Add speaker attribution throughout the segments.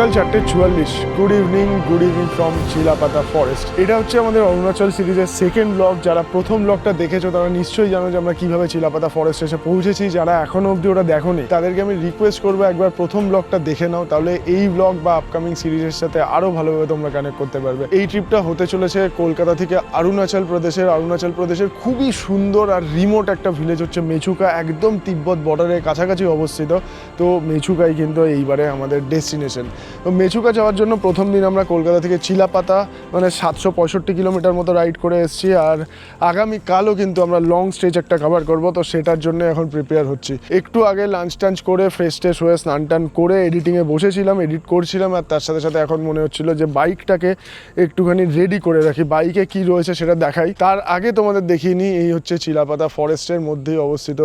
Speaker 1: বিকাল 4:44। Good evening from Chilapata forest. এটা হচ্ছে আমাদের অরুণাচল সিরিজের সেকেন্ড ব্লগ। যারা প্রথম ব্লগটা দেখেছো তারা নিশ্চয়ই জানো যে আমরা কিভাবে চিলাপাতা ফরেস্ট এসে পৌঁছেছি। যারা এখনো অবধি ওটা দেখোনি তাদেরকে আমি রিকোয়েস্ট করবো একবার প্রথম ব্লগটা দেখে নাও, তাহলে এই ব্লগ বা আপকামিং সিরিজের সাথে আরো ভালোভাবে তোমরা কানেক্ট করতে পারবে। এই ট্রিপটা হতে চলেছে কলকাতা থেকে অরুণাচল প্রদেশের খুবই সুন্দর আর রিমোট একটা ভিলেজ হচ্ছে মেচুকা, একদম তিব্বত বর্ডারের কাছাকাছি অবস্থিত। তো মেচুকাই কিন্তু এইবারে আমাদের ডেস্টিনেশন। তো মেচুকা যাওয়ার জন্য প্রথম দিন আমরা কলকাতা থেকে চিলাপাতা মানে 765 কিলোমিটার মতো রাইড করে এসেছি, আর আগামীকালও কিন্তু আমরা লং স্ট্রেচ একটা কভার করব। তো সেটার জন্য এখন প্রিপেয়ার হচ্ছি। একটু আগে লাঞ্চ টাঞ্চ করে ফ্রেশ ট্রেশ হয়ে স্নান টান করে এডিটিংয়ে বসেছিলাম, এডিট করছিলাম, আর তার সাথে সাথে এখন মনে হচ্ছিল যে বাইকটাকে একটুখানি রেডি করে রাখি, বাইকে কি রয়েছে সেটা দেখাই। তার আগে তোমাদের দেখিয়ে নিই, এই হচ্ছে চিলাপাতা ফরেস্টের মধ্যেই অবস্থিত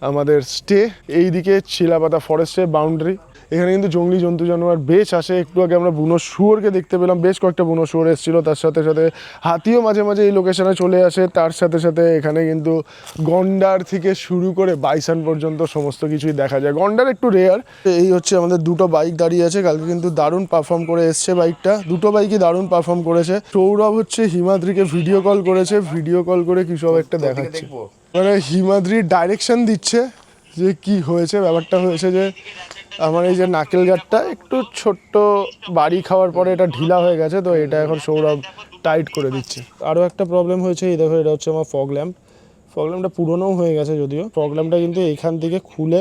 Speaker 1: আমাদের স্টে। এইদিকে চিলাপাতা ফরেস্টের বাউন্ডারি। এখানে কিন্তু জঙ্গলি জন্তু জানোয়ার বেশ আসে। একটু আগে আমরা বুনো শুয়োরকে দেখতে পেলাম, বেশ কয়েকটা বুনো শুয়োর এসেছিলো। তার সাথে সাথে হাতিও মাঝে মাঝে এই লোকেশনে চলে আসে। তার সাথে সাথে এখানে কিন্তু গন্ডার থেকে শুরু করে বাইসন পর্যন্ত সমস্ত কিছুই দেখা যায়। গন্ডার একটু রেয়ার। এই হচ্ছে আমাদের দুটো বাইক দাঁড়িয়ে আছে। কালকে কিন্তু দারুণ পারফর্ম করে এসছে বাইকটা, দুটো বাইকই দারুণ পারফর্ম করেছে। সৌরভ হচ্ছে হিমাদ্রিকে ভিডিও কল করেছে, ভিডিও কল করে কি সব একটা দেখাচ্ছে, মানে হিমাদ্রির ডাইরেকশন দিচ্ছে যে কি হয়েছে। ব্যাপারটা হয়েছে যে আমার এই যে নাকেল গার্ডটা একটু ছোট্ট বাড়ি খাওয়ার পরে এটা ঢিলা হয়ে গেছে, তো এটা এখন সৌরভ টাইট করে দিচ্ছে। আরও একটা প্রবলেম হয়েছে, এই দেখো এটা হচ্ছে আমার ফগ ল্যাম্পটা পুরোনোও হয়ে গেছে যদিও। ফগ ল্যাম্পটা কিন্তু এখান থেকে খুলে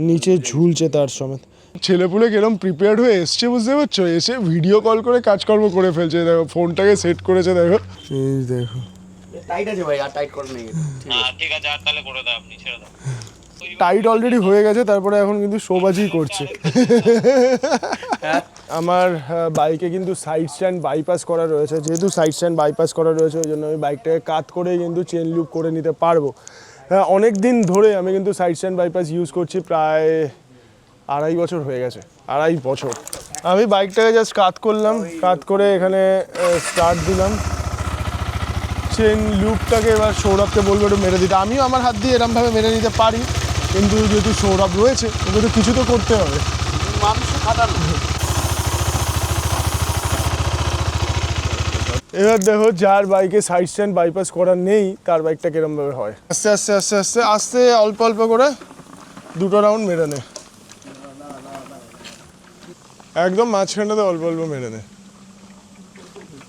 Speaker 1: নিচে ঝুলছে তার সমেত। ছেলেপুলে কিরম প্রিপেয়ার্ড হয়ে এসছে বুঝতে পারছো, এসে ভিডিও কল করে কাজকর্ম করে ফেলছে। দেখো ফোনটাকে সেট করেছে, দেখো এই দেখো
Speaker 2: টাইট আছে ভাই, আর টাইট করে নেই।
Speaker 3: ঠিক আছে, আর তাহলে করে দাও, আপনি ছেড়ে দাও।
Speaker 1: টাইট অলরেডি হয়ে গেছে, তারপরে এখন কিন্তু শোবাজি করছে। আমার বাইকে কিন্তু সাইড স্ট্যান্ড বাইপাস করা রয়েছে। যেহেতু সাইড স্ট্যান্ড বাইপাস করা রয়েছে ওই জন্য আমি বাইকটাকে কাত করে কিন্তু চেন লুপ করে নিতে পারবো। হ্যাঁ, অনেক দিন ধরে আমি কিন্তু সাইড স্ট্যান্ড বাইপাস ইউজ করছি, প্রায় 2.5 বছর হয়ে গেছে। 2.5 বছর আমি বাইকটাকে জাস্ট কাত করলাম, কাত করে এখানে স্টার্ট দিলাম। চেন লুপটাকে এবার সৌরভকে বলবো একটু মেরে দিতে। আমিও আমার হাত দিয়ে এরমভাবে মেরে নিতে পারি, কিন্তু যেহেতু সৌরভ রয়েছে ওকে তো কিছু তো করতে হবে। এবার দেখো যার বাইকে সাইড স্ট্যান্ড বাইপাস করা নেই তার বাইকটা কিরমভাবে হয়। আস্তে আস্তে আস্তে আস্তে আস্তে অল্প অল্প করে দুটো রাউন্ড মেরে নে, একদম মাঝখানটাতে অল্প অল্প মেরে নে।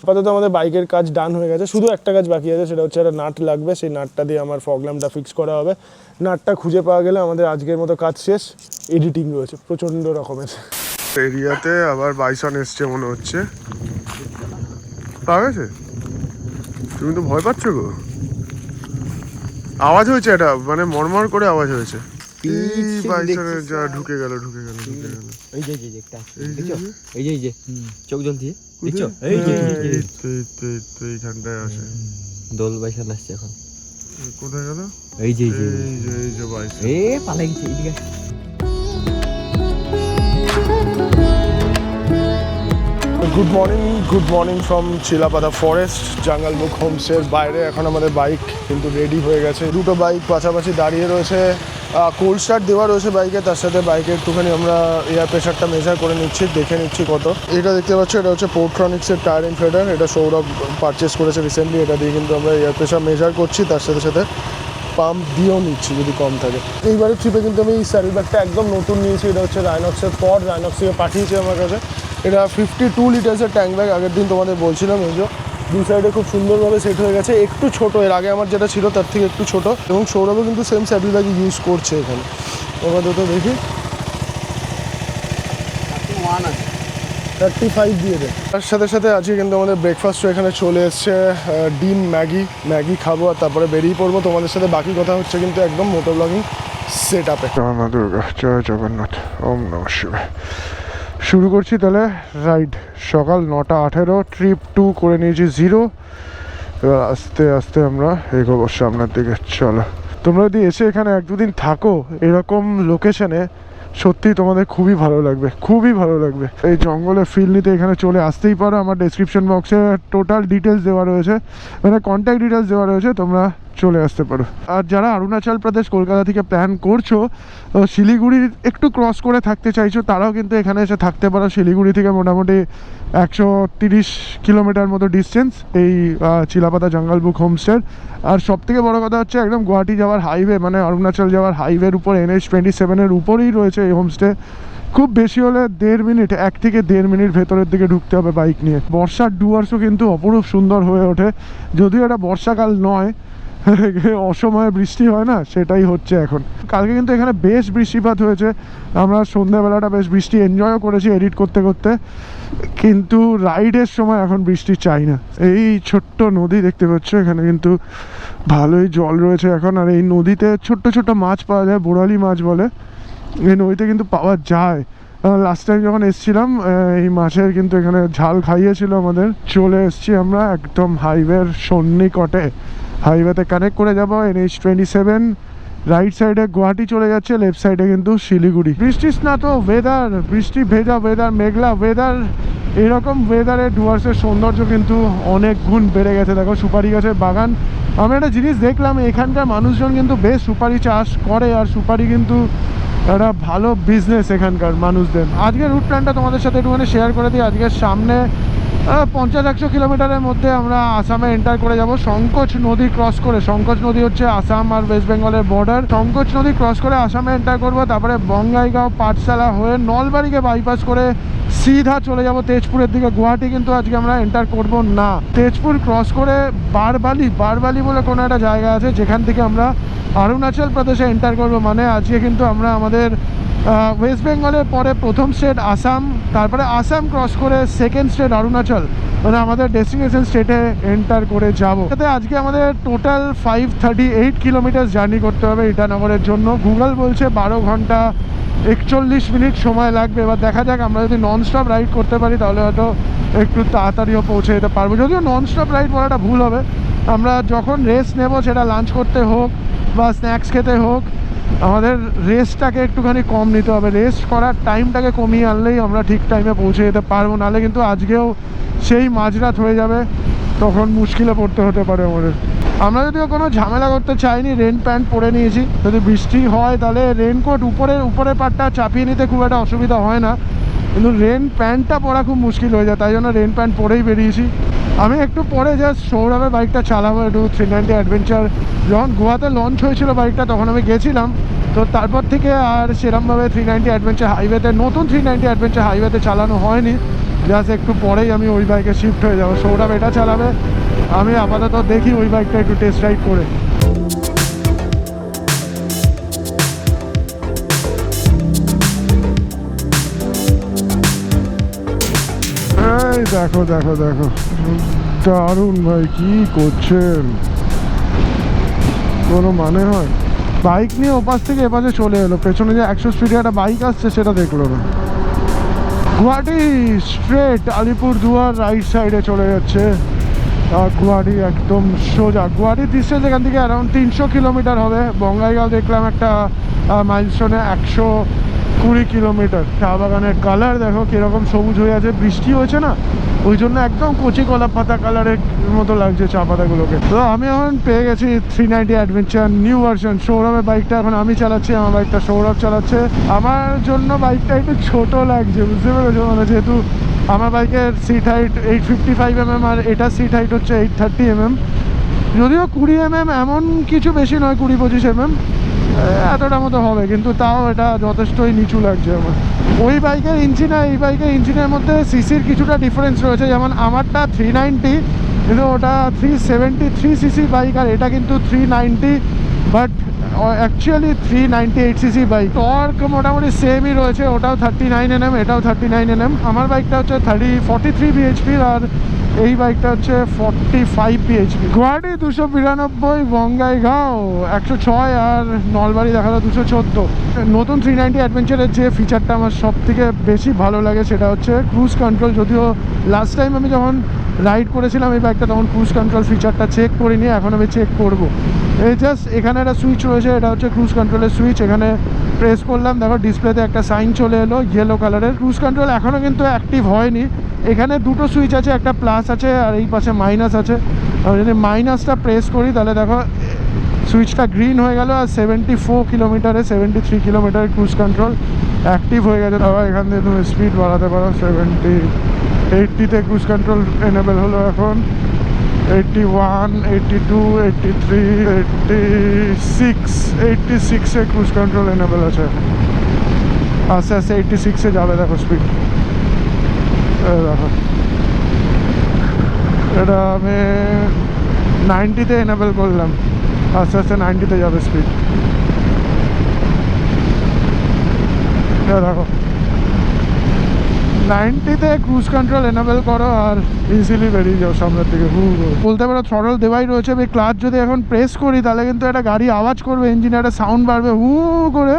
Speaker 1: আপাতত আমাদের বাইকের কাজ ডান হয়ে গেছে, শুধু একটা কাজ বাকি আছে, সেটা হচ্ছে একটা নাট লাগবে। সেই নাটটা দিয়ে আমার ফগ ল্যাম্পটা ফিক্স করা হবে। নাটটা খুঁজে পাওয়া গেলে আমাদের আজকের মতো কাজ শেষ। এডিটিং রয়েছে প্রচণ্ড রকমের। এরিয়াতে আবার বাইসন এসছে মনে হচ্ছে, পাওয়া গেছে। তুমি তো ভয় পাচ্ছ গো, আওয়াজ হয়েছে এটা, মানে মরমর করে আওয়াজ হয়েছে। বাইসনের যা ঢুকে গেল।
Speaker 2: এই যে দেখছো, এই যে চোখ জ্বলছে দেখছো,
Speaker 1: এইখানটায় আসে
Speaker 2: দোল বাইসান আসছে এখন।
Speaker 1: কোথায় গেল?
Speaker 2: এই যে
Speaker 1: বাইসন
Speaker 2: পালাই গেছে এইদিকে।
Speaker 1: Good morning from Chilapata forest. Jungle book হোমসের বাইরে এখন আমাদের বাইক কিন্তু রেডি হয়ে গেছে। দুটো বাইক পাশাপাশি দাঁড়িয়ে রয়েছে, কোল্ড স্টার্ট দেওয়া রয়েছে বাইকে। তার সাথে বাইকে একটুখানি আমরা এয়ার প্রেশারটা মেজার করে নিচ্ছি, দেখে নিচ্ছি কত। এটা দেখতে পাচ্ছ, এটা হচ্ছে পোর্ট্রনিক্সের টায়ার ইনফ্লেটার। এটা সৌরভ পারচেস করেছে রিসেন্টলি। এটা দিয়ে কিন্তু আমরা এয়ার প্রেশার মেজার করছি, তার সাথে সাথে পাম্প দিয়েও নিচ্ছি যদি কম থাকে। এইবারের ট্রিপে কিন্তু আমি এই স্যাডেল ব্যাগটা একদম নতুন নিয়েছি। এটা হচ্ছে রাইনক্সের পড, রাইনক্স থেকে পাঠিয়েছে আমার কাছে। এটা 52 লিটার্সের ট্যাঙ্ক ব্যাগ। আগের দিন তোমাদের বলছিলাম, এই যে দুই সাইডে খুব সুন্দরভাবে সেট হয়ে গেছে। একটু ছোট, এর আগে আমার যেটা ছিল তার থেকে একটু ছোট, এবং সৌরভও কিন্তু সেম স্যাডেল ব্যাগ ইউজ করছে এখানে। তো দেখি 35 দিয়ে দেয়। তার সাথে সাথে আজকে কিন্তু আমাদের ব্রেকফাস্টও এখানে চলে এসছে। ডিম ম্যাগি খাবো, আর তারপরে বেরিয়ে পড়বো। তোমাদের সাথে বাকি কথা হচ্ছে কিন্তু একদম মোটর ব্লগিং সেট আপে। মা দুর্গা, জয় জগন্নাথ, ওম নমঃ শিবায়। শুরু করছি তাহলে রাইড। সকাল 9:18, ট্রিপ 2 করে নিয়েছি 0। এবার আস্তে আস্তে আমরা এগোবো সামনের দিকে। চলো, তোমরা যদি এসে এখানে 1-2 দিন থাকো এরকম লোকেশনে, সত্যি তোমাদের খুবই ভালো লাগবে। এই জঙ্গলে ফিল নিতে এখানে চলে আসতেই পারো। আমার ডেসক্রিপশন বক্সে টোটাল ডিটেলস দেওয়া রয়েছে, মানে কন্ট্যাক্ট ডিটেলস দেওয়া রয়েছে। তোমরা চলে আসতে পারো। আর যারা অরুণাচল প্রদেশ কলকাতা থেকে প্ল্যান করছো, শিলিগুড়ির একটু ক্রস করে থাকতে চাইছো, তারাও কিন্তু এখানে এসে থাকতে পারো। শিলিগুড়ি থেকে মোটামুটি 130 কিলোমিটার মতো ডিস্টেন্স এই চিলাপাতা জঙ্গল বুক হোমস্টের। আর সব থেকে বড়ো কথা হচ্ছে একদম গুয়াহাটি যাওয়ার হাইওয়ে, মানে অরুণাচল যাওয়ার হাইওয়ের উপর NH27 উপরেই রয়েছে এই হোমস্টে। খুব বেশি হলে 1.5 মিনিট, 1 থেকে 1.5 মিনিট ভেতরের দিকে ঢুকতে হবে বাইক নিয়ে। বর্ষার ডুয়ার্সও কিন্তু অপরূপ সুন্দর হয়ে ওঠে, যদিও এটা বর্ষাকাল নয়, অসময়ে বৃষ্টি হয় না, সেটাই হচ্ছে এখন। কালকে কিন্তু এখানে বেশ বৃষ্টিপাত হয়েছে, আমরা সন্ধ্যাবেলাটা বেশ বৃষ্টি এনজয়ও করেছি এডিট করতে করতে, কিন্তু রাইডের সময় এখন বৃষ্টি চাই না। এই ছোট্ট নদী দেখতে পাচ্ছ, এখানে কিন্তু ভালোই জল রয়েছে এখন। আর এই নদীতে ছোট্ট ছোট্ট মাছ পাওয়া যায়, বোড়ালি মাছ বলে, এই নদীতে কিন্তু পাওয়া যায়। লাস্ট টাইম যখন এসছিলাম এই মাছের কিন্তু এখানে ঝাল খাইয়েছিল আমাদের। চলে এসছি আমরা একদম হাইওয়ের সন্নিকটে, হাইওয়েতে কানেক্ট করে যাবো NH27। রাইট সাইডে গুয়াহাটি চলে যাচ্ছে, লেফট সাইডে কিন্তু শিলিগুড়ি। বৃষ্টি স্নাত ওয়েদার, বৃষ্টি ভেজা ওয়েদার, মেঘলা ওয়েদার, এরকম ওয়েদারে ডুয়ার্সের সৌন্দর্য কিন্তু অনেক গুণ বেড়ে গেছে। দেখো সুপারি গাছের বাগান। আমি একটা জিনিস দেখলাম, এখানকার মানুষজন কিন্তু বেশ সুপারি চাষ করে, আর সুপারি কিন্তু একটা ভালো বিজনেস এখানকার মানুষদের। আজকের রুট প্ল্যানটা তোমাদের সাথে একটুখানি শেয়ার করে দিই। আজকের সামনে 50-100 কিলোমিটারের মধ্যে আমরা আসামে এন্টার করে যাব শঙ্কোচ নদী ক্রস করে। শঙ্কোচ নদী হচ্ছে আসাম আর ওয়েস্ট বেঙ্গলের বর্ডার। শঙ্কোচ নদী ক্রস করে আসামে এন্টার করব, তারপরে বঙ্গাইগাঁও পাঠশালা হয়ে নলবাড়িকে বাইপাস করে সিধা চলে যাব তেজপুরের দিকে। গুয়াহাটি কিন্তু আজকে আমরা এন্টার করব না। তেজপুর ক্রস করে বারবালি বলে কোনো একটা জায়গা আছে, যেখান থেকে আমরা অরুণাচল প্রদেশে এন্টার করব। মানে আজকে কিন্তু আমরা আমাদের ওয়েস্ট বেঙ্গলের পরে প্রথম স্টেট আসাম, তারপরে আসাম ক্রস করে সেকেন্ড স্টেট অরুণাচল, মানে আমাদের ডেস্টিনেশন স্টেটে এন্টার করে যাব। তাতে আজকে আমাদের টোটাল 538 কিলোমিটার জার্নি করতে হবে ইটানগরের জন্য। গুগল বলছে 12 ঘন্টা 41 মিনিট সময় লাগবে। এবার দেখা যাক, আমরা যদি নন স্টপ রাইড করতে পারি তাহলে হয়তো একটু তাড়াতাড়িও পৌঁছে যেতে পারবো। যদিও নন স্টপ রাইড বলাটা ভুল হবে, আমরা যখন রেস্ট নেব, সেটা লাঞ্চ করতে হোক বা স্ন্যাক্স খেতে হোক, আমাদের রেস্টটাকে একটুখানি কম নিতে হবে। রেস্ট করার টাইমটাকে কমিয়ে আনলেই আমরা ঠিক টাইমে পৌঁছে যেতে পারবো। নাহলে কিন্তু আজকেও সেই মাঝরাত হয়ে যাবে, তখন মুশকিলে পড়তে হতে পারে আমাদের। আমরা যদিও কোনো ঝামেলা করতে চাইনি, রেন প্যান্ট পরে নিয়েছি। যদি বৃষ্টি হয় তাহলে রেনকোট উপরের পাটটা চাপিয়ে নিতে খুব একটা অসুবিধা হয় না, কিন্তু রেন প্যান্টটা পরা খুব মুশকিল হয়ে যায়, তাই জন্য রেন প্যান্ট পরেই বেরিয়েছি। আমি একটু পরে জাস্ট সৌরভের বাইকটা চালাবো, একটু 390 অ্যাডভেঞ্চার। যখন গোয়াতে লঞ্চ হয়েছিল বাইকটা, তখন আমি গেছিলাম, তো তারপর থেকে আর সেরকমভাবে 390 অ্যাডভেঞ্চার হাইওয়েতে, নতুন 390 অ্যাডভেঞ্চার হাইওয়েতে চালানো হয়নি। জাস্ট একটু পরেই আমি ওই বাইকে শিফট হয়ে যাবো। সৌরভ এটা চালাবে, আমি আপাতত দেখি ওই বাইকটা একটু টেস্ট রাইড করে। এই দেখো দেখো দেখো, দারুণ ভাই, কি করছেন, কোনো মানে হয়? বাইক নিয়ে ওপাশ থেকে এপাশে চলে এলো, পেছনে যে 100 স্পিডে একটা বাইক আসছে সেটা দেখলো না। গুয়াহাটি স্ট্রেট আলিপুরদুয়ার রাইট সাইডে চলে যাচ্ছে। আর গুয়াহাটি একদম সোজা। গুয়াহাটির ডিস্টেন্স এখান থেকে অ্যারাউন্ড 300 কিলোমিটার হবে। বঙ্গাইগাঁও দেখলাম একটা মাইলস্টোনে 120 কিলোমিটার। চা বাগানের কালার দেখো কীরকম সবুজ হয়ে আছে, বৃষ্টি হয়েছে না, ওই জন্য একদম কচি কলা পাতা কালারের মতো লাগছে চা পাতাগুলোকে। তো আমি এখন পেয়ে গেছি 390 অ্যাডভেঞ্চার নিউ ভার্সন। সৌরভের বাইকটা এখন আমি চালাচ্ছি, আমার বাইকটা সৌরভ চালাচ্ছে। আমার জন্য বাইকটা একটু ছোট লাগছে, বুঝতে পেরেছো, মানে যেহেতু আমার বাইকের সিট হাইট 855 mm আর এটার সিট হাইট হচ্ছে 830 mm। যদিও 20 mm এমন কিছু বেশি নয়, 20-25 mm এতটা মতো হবে, কিন্তু তাও এটা যথেষ্টই নিচু লাগছে আমার। ওই বাইকের ইঞ্জিন আর এই বাইকের ইঞ্জিনের মধ্যে সিসির কিছুটা ডিফারেন্স রয়েছে। যেমন আমারটা 390, কিন্তু ওটা 373 সিসি বাইক, আর এটা কিন্তু 390, but actually 398 CC bike. Torque মোটামুটি সেমই রয়েছে, ওটাও 39 Nm, এটাও 39 Nm। আমার বাইকটা হচ্ছে 43 bhp আর এই বাইকটা হচ্ছে 45 bhp। গুয়াহাটি 292, বঙ্গাইগাঁও 106 আর নলবাড়ি দেখালো 214। নতুন 390 অ্যাডভেঞ্চারের যে ফিচারটা আমার সব থেকে বেশি ভালো লাগে সেটা হচ্ছে ক্রুজ কন্ট্রোল। যদিও লাস্ট টাইম আমি যখন রাইড করেছিলাম এই বাইকটা, তখন ক্রুজ কন্ট্রোল ফিচারটা চেক করিনি, এখন আমি চেক করব। এই জাস্ট এখানে একটা সুইচ রয়েছে, এটা হচ্ছে ক্রুজ কন্ট্রোলের সুইচ। এখানে প্রেস করলাম, দেখো ডিসপ্লেতে একটা সাইন চলে এলো ইয়েলো কালারের। ক্রুজ কন্ট্রোল এখনও কিন্তু অ্যাক্টিভ হয়নি। এখানে দুটো সুইচ আছে, একটা প্লাস আছে আর এই পাশে মাইনাস আছে। আমি যদি মাইনাসটা প্রেস করি তাহলে দেখো সুইচটা গ্রিন হয়ে গেল আর 74 কিলোমিটারে 73 কিলোমিটার ক্রুজ কন্ট্রোল অ্যাক্টিভ হয়ে গেছে। আবার এখান থেকে তুমি স্পিড বাড়াতে পারো 80তে ক্রুজ কন্ট্রোল এনেবল হলো এখন, 81, 82, 83, 86 ক্রুজ কন্ট্রোল এনেবল আছে। আস্তে আস্তে 86-এ যাবে, দেখো স্পিড, দেখো এটা আমি 90-তে এনেবল করলাম, আস্তে আস্তে 90-তে যাবে স্পিড। দেখো 90-তে ক্রুজ কন্ট্রোল এনেবল করো আর ইজিলি বেরিয়ে যাও সামনের দিকে। বলতে পারো থ্রটল দেওয়াই রয়েছে। আমি ক্লাচ যদি এখন প্রেস করি তাহলে কিন্তু একটা গাড়ি আওয়াজ করবে, ইঞ্জিনে একটা সাউন্ড বাড়বে হু করে।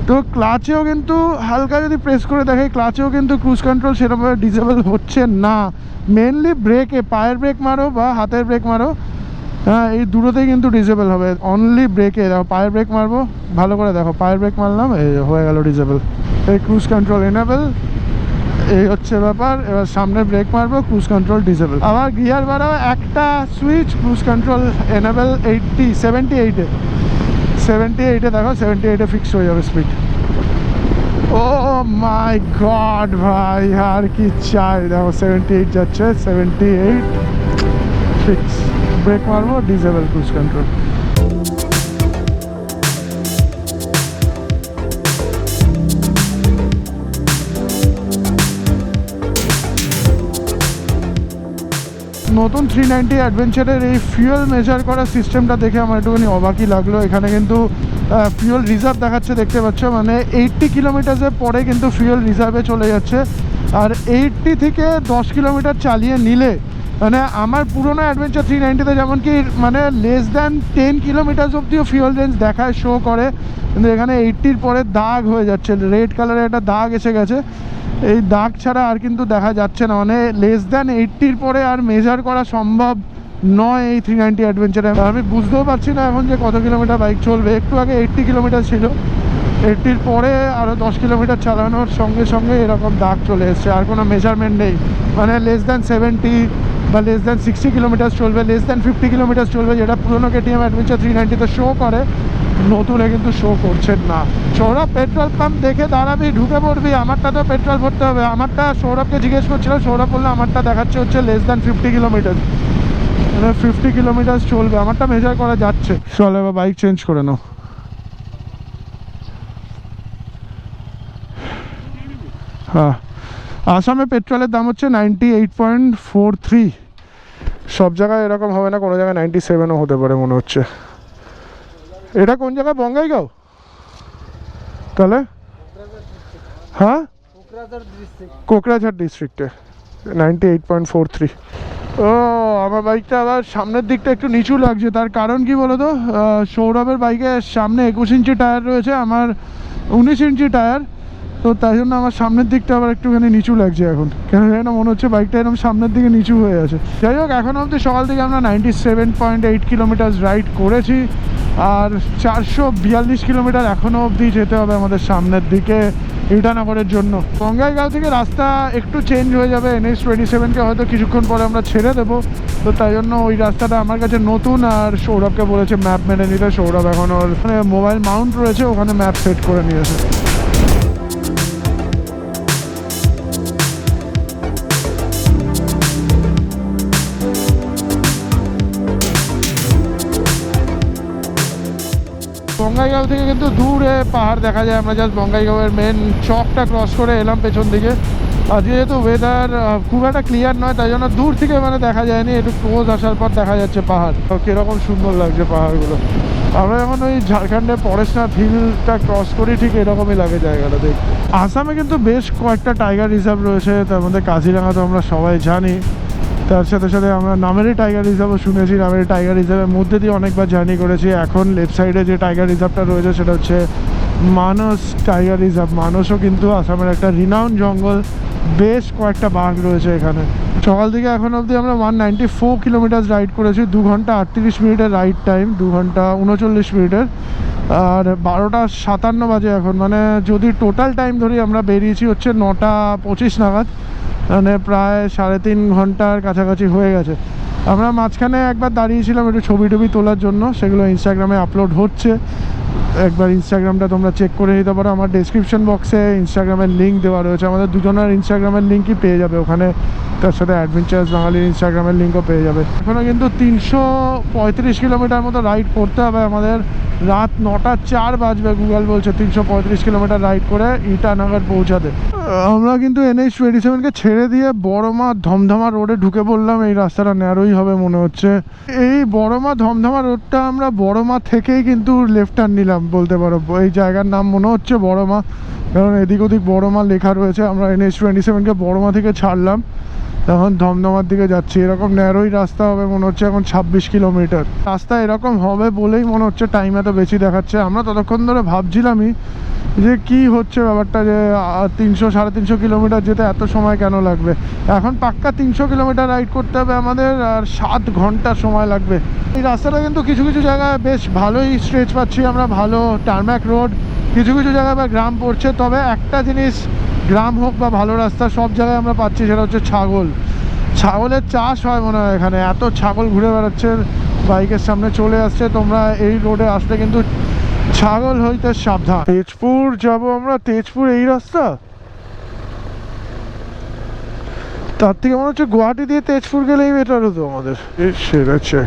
Speaker 1: তো ক্লাচেও কিন্তু হালকা যদি প্রেস করে দেখে, ক্লাচেও কিন্তু ক্রুজ কন্ট্রোল সেরকমভাবে ডিসেবল হচ্ছে না। মেনলি ব্রেকে, পায়ের ব্রেক মারো বা হাতের ব্রেক মারো, হ্যাঁ এই দুটোতেই কিন্তু ডিসেবল হবে। অনলি ব্রেকে দেখো, পায়ের ব্রেক মারবো ভালো করে দেখো, পায়ের ব্রেক মারলাম এই হয়ে গেল ডিসেবল, এই ক্রুজ কন্ট্রোল এনেবল, এই হচ্ছে ব্যাপার। এবার সামনে ব্রেক মারবো, ক্রুজ কন্ট্রোল ডিসেবল। আবার গিয়ার বাড়াও, একটা সুইচ, ক্রুজ কন্ট্রোল এনেবল 78-এ দেখো, 78-এ ফিক্স হয়ে যাবে স্পিড। ও মাই গড ভাই, আর কি চাই, দেখো 78 যাচ্ছে, 78 ফিক্স। ব্রেক মারবো, ডিসেবল ক্রুজ কন্ট্রোল। নতুন 390 অ্যাডভেঞ্চারের এই ফিউয়েল মেজার করার সিস্টেমটা দেখে আমার একটুখানি অবাকই লাগলো। এখানে কিন্তু ফিউয়েল রিজার্ভ দেখাচ্ছে, দেখতে পাচ্ছ, মানে 80 কিলোমিটারের পরে কিন্তু ফিউয়েল রিজার্ভে চলে যাচ্ছে। আর 80 থেকে 10 কিলোমিটার চালিয়ে নিলে, মানে আমার পুরোনো অ্যাডভেঞ্চার 390-তে যেমন কি মানে লেস দ্যান 10 কিলোমিটার অবধিও ফিউয়েল রেঞ্জ দেখায়, শো করে, কিন্তু এখানে 80-র পরে দাগ হয়ে যাচ্ছে, রেড কালারের একটা দাগ এসে গেছে। এই দাগ ছাড়া আর কিন্তু দেখা যাচ্ছে না, মানে লেস দ্যান 80-র পরে আর মেজার করা সম্ভব নয় এই 390 অ্যাডভেঞ্চারে। আমি বুঝতেও পারছি না এখন যে কত কিলোমিটার বাইক চলবে। একটু আগে 80 কিলোমিটার ছিল, 80-র পরে আরও 10 কিলোমিটার চালানোর সঙ্গে সঙ্গে এরকম দাগ চলে এসছে, আর কোনো মেজারমেন্ট নেই। মানে লেস দ্যান 70 বা লেস দ্যান 60 কিলোমিটার চলবে, লেস দ্যান 50 কিলোমিটার চলবে, যেটা পুরোনো কেটিএম অ্যাডভেঞ্চার 390-তে শো করে, নতুনে কিন্তু শো করছে না। সৌরভ পেট্রোল পাম্প দেখে দাঁড়াবি, ঢুকে পড়বি, আমারটা তো পেট্রোল ভরতে হবে। আমারটা সৌরভকে জিজ্ঞেস করছিলাম, সৌরভ বললো আমারটা দেখাচ্ছে হচ্ছে লেস দ্যান 50 কিলোমিটার, মানে 50 কিলোমিটার চলবে, আমারটা মেজার করা যাচ্ছে। চলো এবার বাইক চেঞ্জ করে নাও। হ্যাঁ, আসামে পেট্রোলের দাম হচ্ছে 98.43। সব জায়গায় এরকম হবে না, কোনো জায়গায় 97ও হতে পারে মনে হচ্ছে। এটা কোন জায়গায়, বঙ্গাইগাঁও তাহলে? হ্যাঁ, কোকরাঝাড় ডিস্ট্রিক্টে 98.43। ও আমার বাইকটা আবার সামনের দিকটা একটু নিচু লাগছে, তার কারণ কি বলো তো, সৌরভের বাইকের সামনে 21 ইঞ্চি টায়ার রয়েছে, আমার 19 ইঞ্চি টায়ার, তো তাই জন্য আমার সামনের দিকটা আবার একটুখানি নিচু লাগছে এখন। কেন জানি না, মনে হচ্ছে বাইকটা এরকম সামনের দিকে নিচু হয়ে আছে। যাই হোক, এখন অবধি সকাল থেকে আমরা 97.8 কিলোমিটার রাইড করেছি, আর 442 কিলোমিটার এখনও অবধি যেতে হবে আমাদের সামনের দিকে ইটানগরের জন্য। বঙ্গাইগাঁও থেকে রাস্তা একটু চেঞ্জ হয়ে যাবে, NH27-কে হয়তো কিছুক্ষণ পরে আমরা ছেড়ে দেবো, তো তাই জন্য ওই রাস্তাটা আমার কাছে নতুন। আর সৌরভকে বলেছে ম্যাপ মেনে নিতে, সৌরভ এখন ওর মোবাইল মাউন্ট রয়েছে, ওখানে ম্যাপ সেট করে নিয়েছে। বঙ্গাইগাঁও থেকে কিন্তু দূরে পাহাড় দেখা যায়, আমরা জাস্ট বঙ্গাইগাঁওয়ের মেন চকটা ক্রস করে এলাম পেছন দিকে। আজকে যেহেতু ওয়েদার খুব একটা ক্লিয়ার নয়, তাই জন্য দূর থেকে মানে দেখা যায়নি, একটু ক্লোজ আসার পর দেখা যাচ্ছে পাহাড়। তো কীরকম সুন্দর লাগছে পাহাড়গুলো। আমরা যখন ওই ঝাড়খণ্ডের পরেশনাথ হিলটা ক্রস করি, ঠিক এরকমই লাগে জায়গাটা দেখতে। আসামে কিন্তু বেশ কয়েকটা টাইগার রিজার্ভ রয়েছে, তার মধ্যে কাজিরাঙা তো আমরা সবাই জানি, তার সাথে সাথে আমরা নামেরি টাইগার রিজার্ভও শুনেছি। নামেরি টাইগার রিজার্ভের মধ্যে দিয়ে অনেকবার জার্নি করেছি। এখন লেফট সাইডে যে টাইগার রিজার্ভটা রয়েছে সেটা হচ্ছে মানস টাইগার রিজার্ভ। মানসও কিন্তু আসামের একটা রিনাউন্ড জঙ্গল, বেশ কয়েকটা বাঘ রয়েছে এখানে। সকাল থেকে এখন অবধি আমরা 194 কিলোমিটার রাইড করেছি, 2 ঘন্টা 38 মিনিটের রাইড টাইম, 2 ঘন্টা 39 মিনিটের। আর 12টা 57 বাজে এখন, মানে যদি টোটাল টাইম ধরি আমরা বেরিয়েছি হচ্ছে 9টা 25 নাগাদ, মানে প্রায় 3.5 ঘন্টার কাছাকাছি হয়ে গেছে। আমরা মাঝখানে একবার দাঁড়িয়েছিলাম একটু ছবি টবি তোলার জন্য, সেগুলো ইনস্টাগ্রামে আপলোড হচ্ছে, একবার ইনস্টাগ্রামটা তোমরা চেক করে নিতে পারো। আমার ডেসক্রিপশন বক্সে ইনস্টাগ্রামের লিঙ্ক দেওয়া রয়েছে, আমাদের দুজনের ইনস্টাগ্রামের লিঙ্কই পেয়ে যাবে ওখানে, তার সাথে অ্যাডভেঞ্চার্স বাঙালির ইনস্টাগ্রামের লিঙ্কও পেয়ে যাবে। এখনও কিন্তু 335 কিলোমিটার মতো রাইড করতে হবে আমাদের, রাত 9:04 বাজবে, গুগল বলছে 335 কিলোমিটার রাইড করে ইটানগর পৌঁছাতে। আমরা কিন্তু NH27কে ছেড়ে দিয়ে বড়মা ধমধমা রোডে ঢুকে পড়লাম। এই রাস্তাটা ন্যারোই হবে মনে হচ্ছে। এই বড়মা ধমধমা রোডটা আমরা বড়মা থেকেই কিন্তু লেফট টার্ন নিলাম বলতে পারো। এই জায়গার নাম মনে হচ্ছে বড়মা, কারণ এদিক ওদিক বড়মা লেখা রয়েছে। আমরা NH27কে বড়মা থেকে ছাড়লাম, এখন ধমধমার দিকে যাচ্ছি। এরকম ন্যারোই রাস্তা হবে মনে হচ্ছে, এখন 26 কিলোমিটার রাস্তা এরকম হবে বলেই মনে হচ্ছে টাইম এত বেশি দেখাচ্ছে। আমরা ততক্ষণ ধরে ভাবছিলামই যে কি হচ্ছে ব্যাপারটা, যে 300-350 কিলোমিটার যেতে এত সময় কেন লাগবে। এখন পাক্কা 300 কিলোমিটার রাইড করতে হবে আমাদের, আর 7 ঘন্টা সময় লাগবে। এই রাস্তাটা কিন্তু কিছু কিছু জায়গায় বেশ ভালোই স্ট্রেচ পাচ্ছি আমরা, ভালো টার্ম্যাক রোড, কিছু কিছু জায়গায় বা গ্রাম পড়ছে। তবে একটা জিনিস, গ্রাম হোক বা ভালো রাস্তা, সব জায়গায় আমরা পাচ্ছি, সেটা হচ্ছে ছাগলের চাষ হয় মনে হয় এখানে। এত ছাগল ঘুরে বেড়াচ্ছে, বাইকের সামনে চলে আসছে। তোমরা এই রোডে আসলে কিন্তু ছাগল হইতে সাবধান। তেজপুর যাব আমরা, তেজপুর এই রাস্তা, তার থেকে মনে হচ্ছে গুয়াহাটি দিয়ে তেজপুর গেলেই বেটার হতো আমাদের। সেরেছে,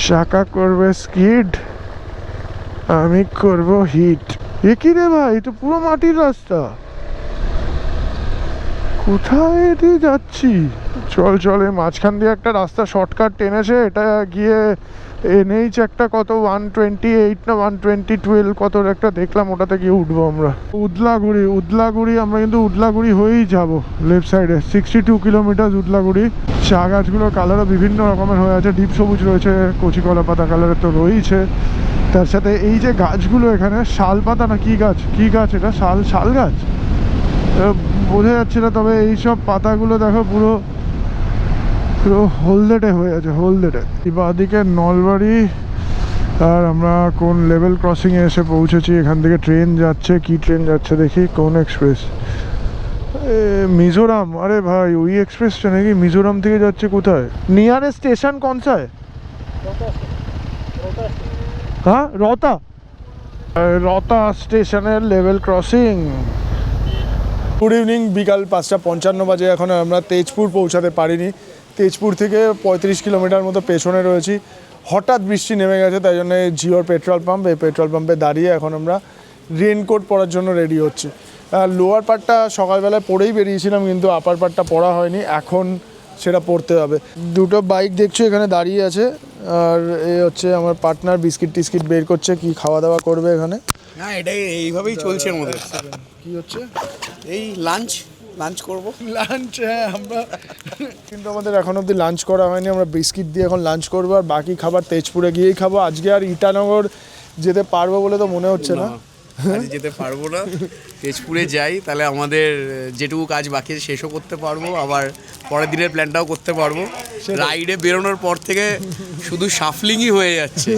Speaker 1: চাকা করবে স্কিড, আমি করব হিট। এ কি রে ভাই, তো পুরো মাটির রাস্তা, কোথায় দিয়ে যাচ্ছি? চল এই মাঝখান দিয়ে একটা রাস্তা শর্টকাট টেনেছে, এটা গিয়ে NH একটা কত 128 না 112 কত একটা দেখলাম, ওটাতে গিয়ে উঠবো আমরা। উদলাগুড়ি আমরা কিন্তু উদলাগুড়ি হয়েই যাব লেফট সাইডে, 62 কিলোমিটার উদলাগুড়ি। চা গাছগুলোর কালারও বিভিন্ন রকমের হয়ে আছে, ডিপ সবুজ রয়েছে, কচি কলা পাতা কালারের তো রয়েছে। তার সাথে এই যে গাছগুলো এখানে, শাল পাতা না কি গাছ এটা, শাল গাছ বোঝা যাচ্ছে না, তবে এইসব পাতাগুলো দেখো পুরো হলদেটে হয়ে আছে, হলদেটে। বাদিকে নলবাড়ি, আর আমরা কোন লেভেল ক্রসিংয়ে এসে পৌঁছেছি। এখান থেকে ট্রেন যাচ্ছে, কি ট্রেন যাচ্ছে দেখি, কোন এক্সপ্রেস, মিজোরাম। আরে ভাই ওই এক্সপ্রেসটা নাকি মিজোরাম থেকে যাচ্ছে। কোথায় নিয়ারেস্ট স্টেশন কোন সা है? হ্যাঁ, রতা স্টেশনের লেভেল ক্রসিং। গুড ইভিনিং, বিকাল 5:55 বাজে। এখন আমরা তেজপুর পৌঁছাতে পারিনি। তেজপুর থেকে 35 কিলোমিটার মতো পেছনে রয়েছি। হঠাৎ বৃষ্টি নেমে গেছে, তাই জন্য জিওর পেট্রোল পাম্প, এই পেট্রোল পাম্পে দাঁড়িয়ে এখন আমরা রেনকোট পরার জন্য রেডি হচ্ছি। লোয়ার পার্টটা সকালবেলায় পরেই বেরিয়েছিলাম, কিন্তু আপার পার্টটা পরা হয়নি, এখন সেটা পরতে হবে। দুটো বাইক দেখছো এখানে দাঁড়িয়ে আছে, আর এই হচ্ছে আমার পার্টনার বিস্কিট টিস্কিট বের করছে, কি খাওয়া দাওয়া করবে এখানে।
Speaker 4: হ্যাঁ, এটাই এইভাবেই চলছে আমাদের।
Speaker 1: কি হচ্ছে?
Speaker 4: এই লাঞ্চ করব।
Speaker 1: লাঞ্চ, হ্যাঁ আমরা কিন্তু আমাদের এখন অবধি লাঞ্চ করা হয়নি। আমরা বিস্কিট দিয়ে এখন লাঞ্চ করবো, আর বাকি খাবার তেজপুরে গিয়েই খাবো। আজকে আর ইটানগর যেতে পারবো বলে তো মনে হচ্ছে না।
Speaker 4: আজ যেতে পারবো না, তেজপুরে যাই, তাহলে আমাদের যেটুকু কাজ বাকি আছে শেষও করতে পারবো, আবার পরের দিনের প্ল্যানটাও করতে পারবো। রাইডে বেরোনোর পর থেকে শুধু শাফলিংই হয়ে যাচ্ছে।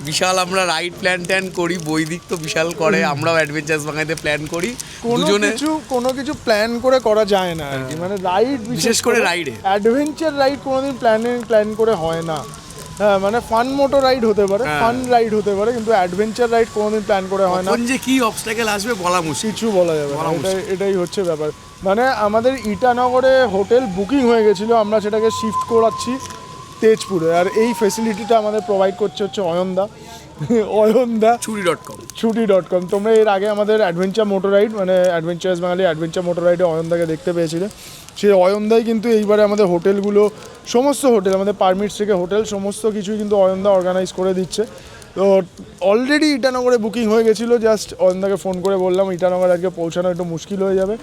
Speaker 4: বিশাল আমরা রাইড প্ল্যান করি, বৈদিক তো বিশাল করে, আমরাও অ্যাডভেঞ্চার্স বাঙালিতে প্ল্যান করি দুজনে।
Speaker 1: কোনো কিছু প্ল্যান করে করা যায় না আর কি, মানে রাইড,
Speaker 4: বিশেষ করে রাইডে
Speaker 1: অ্যাডভেঞ্চার রাইড কোনোদিন প্ল্যান করে হয় না। হ্যাঁ, মানে ফান মোটো রাইড হতে পারে, ফান রাইড হতে পারে, কিন্তু অ্যাডভেঞ্চার রাইড কোনোদিন প্ল্যান করে হয় না।
Speaker 4: কোন যে কি অবস্ট্যাকেল আসবে বলা মুশকিল,
Speaker 1: কিছু বলা যাবে না, এটাই হচ্ছে ব্যাপার। মানে আমাদের ইটানগরে হোটেল বুকিং হয়ে গেছিলো, আমরা সেটাকে শিফট করাচ্ছি তেজপুরে, আর এই ফেসিলিটিটা আমাদের প্রোভাইড করছে হচ্ছে অয়নদা ছুটি.com। তোমরা এর আগে আমাদের অ্যাডভেঞ্চার মোটর রাইড, মানে অ্যাডভেঞ্চার্স বাঙালি অ্যাডভেঞ্চার মোটর রাইডে অয়নদাকে দেখতে পেয়েছিলে। সেই অয়নদাই কিন্তু এইবারে আমাদের হোটেলগুলো, সমস্ত হোটেল, আমাদের পারমিটস থেকে হোটেল, সমস্ত কিছুই কিন্তু অয়নদা অর্গানাইজ করে দিচ্ছে। তো অলরেডি ইটানগরে বুকিং হয়ে গেছিলো, জাস্ট অয়নদাকে ফোন করে বললাম ইটানগর আজকে পৌঁছানো একটু মুশকিল হয়ে যাবে,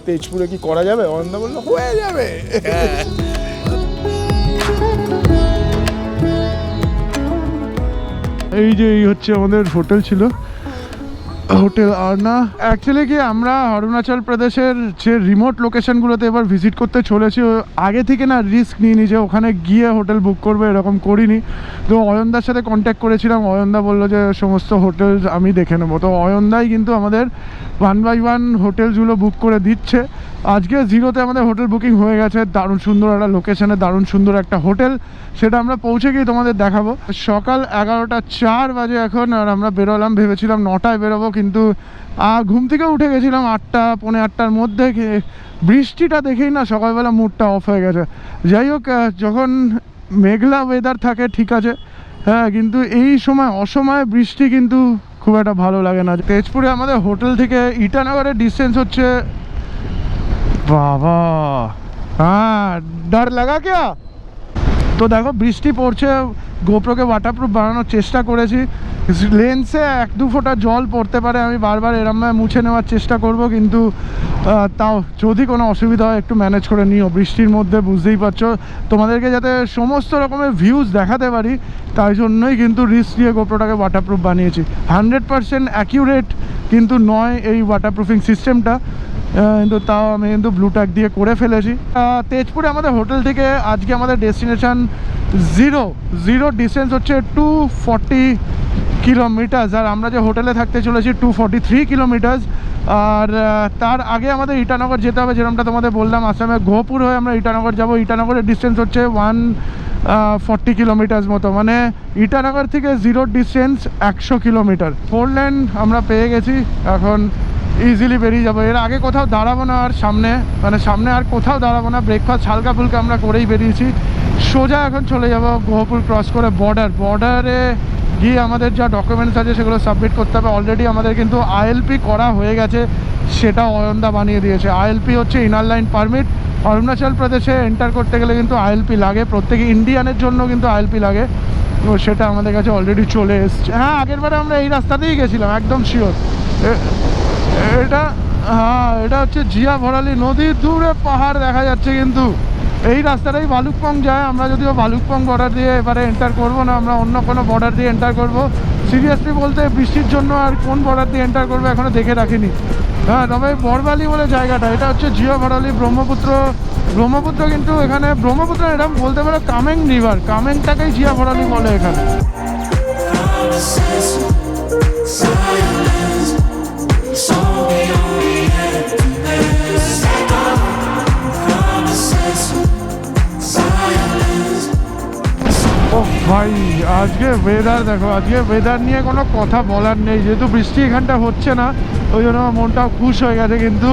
Speaker 1: তেজপুরে কি করা যাবে? অয়নদা বললো হয়ে যাবে। এই যে এই হচ্ছে আমাদের হোটেল ছিল, হোটেল আরনা। অ্যাকচুয়ালি কি আমরা অরুণাচল প্রদেশের যে রিমোট লোকেশনগুলোতে এবার ভিজিট করতে চলেছি, আগে থেকে না রিস্ক নিইনি যে ওখানে গিয়ে হোটেল বুক করবে, এরকম করিনি। তো অয়নদার সাথে কন্ট্যাক্ট করেছিলাম, অয়নদা বললো যে সমস্ত হোটেল আমি দেখে নেবো। তো অয়নদাই কিন্তু আমাদের 1 by 1 হোটেলসগুলো বুক করে দিচ্ছে। আজকে জিরোতে আমাদের হোটেল বুকিং হয়ে গেছে, দারুণ সুন্দর একটা লোকেশনে, দারুণ সুন্দর একটা হোটেল, সেটা আমরা পৌঁছে গিয়ে তোমাদের দেখাবো। সকাল 11:04 বাজে এখন, আর আমরা বেরোলাম, ভেবেছিলাম 9টায় বেরোবো, কিন্তু ঘুম থেকে উঠে গেছিলাম 8টা পৌনে 8টার মধ্যে। বৃষ্টিটা দেখেই না সকালবেলা মুডটা অফ হয়ে গেছে। যাই হোক, যখন মেঘলা ওয়েদার থাকে ঠিক আছে, হ্যাঁ, কিন্তু এই সময় অসময়ে বৃষ্টি কিন্তু খুব একটা ভালো লাগে না। তেজপুরে আমাদের হোটেল থেকে ইটানগরের ডিস্টেন্স হচ্ছে, বাবা হ্যাঁ ডর লাগা क्या? তো দেখো বৃষ্টি পড়ছে, গোপ্রোকে ওয়াটারপ্রুফ বানানোর চেষ্টা করেছি, লেন্সে 1-2 ফোঁটা জল পড়তে পারে, আমি বারবার এরমভাবে মুছে নেওয়ার চেষ্টা করব, কিন্তু তাও যদি কোনো অসুবিধা হয় একটু ম্যানেজ করে নিও। বৃষ্টির মধ্যে বুঝতেই পারছো, তোমাদেরকে যাতে সমস্ত রকমের ভিউজ দেখাতে পারি, তাই জন্যই কিন্তু রিস্ক দিয়ে গোপ্রোটাকে ওয়াটারপ্রুফ বানিয়েছি। 100% অ্যাকিউরেট কিন্তু নয় এই ওয়াটারপ্রুফিং সিস্টেমটা, কিন্তু তাও আমি কিন্তু ব্লুট্যাক দিয়ে করে ফেলেছি। তেজপুরে আমাদের হোটেল থেকে আজকে আমাদের ডেস্টিনেশন জিরো ডিস্টেন্স হচ্ছে 240 কিলোমিটার্স, আর আমরা যে হোটেলে থাকতে চলেছি 243 কিলোমিটার্স। আর তার আগে আমাদের ইটানগর যেতে হবে, যেরকমটা তোমাদের বললাম, আসামে গোহপুর হয়ে আমরা ইটানগর যাব। ইটানগরের ডিস্টেন্স হচ্ছে 140 কিলোমিটার্স মতো, মানে ইটানগর থেকে জিরো ডিস্টেন্স 100 কিলোমিটার। 4 লেন আমরা পেয়ে গেছি, এখন ইজিলি বেরিয়ে যাবো। এর আগে কোথাও দাঁড়াবো না, আর সামনে আর কোথাও দাঁড়াবো না। ব্রেকফাস্ট হালকা ফুলকা আমরা করেই বেরিয়েছি, সোজা এখন চলে যাব গোহপুর ক্রস করে বর্ডারে গিয়ে আমাদের যা ডকুমেন্টস আছে সেগুলো সাবমিট করতে হবে। অলরেডি আমাদের কিন্তু ILP করা হয়ে গেছে, সেটা অয়নদা বানিয়ে দিয়েছে। ILP হচ্ছে ইনার লাইন পারমিট। অরুণাচল প্রদেশে এন্টার করতে গেলে কিন্তু ILP লাগে, প্রত্যেক ইন্ডিয়ানের জন্য কিন্তু ILP লাগে, তো সেটা আমাদের কাছে অলরেডি চলে এসছে। হ্যাঁ, আগেরবারে আমরা এই রাস্তাতেই গেছিলাম, একদম শিওর। এটা হচ্ছে জিয়া ভরালি নদী, দূরে পাহাড় দেখা যাচ্ছে, কিন্তু এই রাস্তাটাই ভালুকপং যায়। আমরা যদিও ভালুকপং বর্ডার দিয়ে এবারে এন্টার করবো না, আমরা অন্য কোনো বর্ডার দিয়ে এন্টার করবো। সিরিয়াসলি বলতে বৃষ্টির জন্য আর কোন বর্ডার দিয়ে এন্টার করবো এখনো দেখে রাখিনি। হ্যাঁ, তবে বরবালি বলে জায়গাটা, এটা হচ্ছে জিয়া ভরালি ব্রহ্মপুত্র, কিন্তু এখানে ব্রহ্মপুত্র এরকম বলতে পারো কামেং রিভার, কামেংটাকেই জিয়া ভরালি বলে এখানে। ও ভাই, আজকে ওয়েদার দেখো, আজকে ওয়েদার নিয়ে কোনো কথা বলার নেই, যেহেতু বৃষ্টি এখানটা হচ্ছে না ওই জন্য আমার মনটাও খুশ হয়ে গেছে। কিন্তু